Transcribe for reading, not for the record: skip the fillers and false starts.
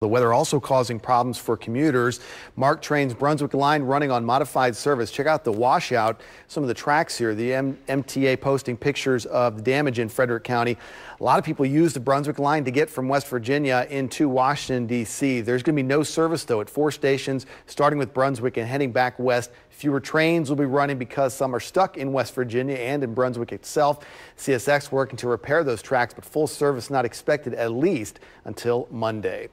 The weather also causing problems for commuters. MARC Trains Brunswick Line running on modified service. Check out the washout. Some of the tracks here. The MTA posting pictures of the damage in Frederick County. A lot of people use the Brunswick Line to get from West Virginia into Washington, D.C. There's going to be no service, though, at 4 stations, starting with Brunswick and heading back west. Fewer trains will be running because some are stuck in West Virginia and in Brunswick itself. CSX working to repair those tracks, but full service not expected at least until Monday.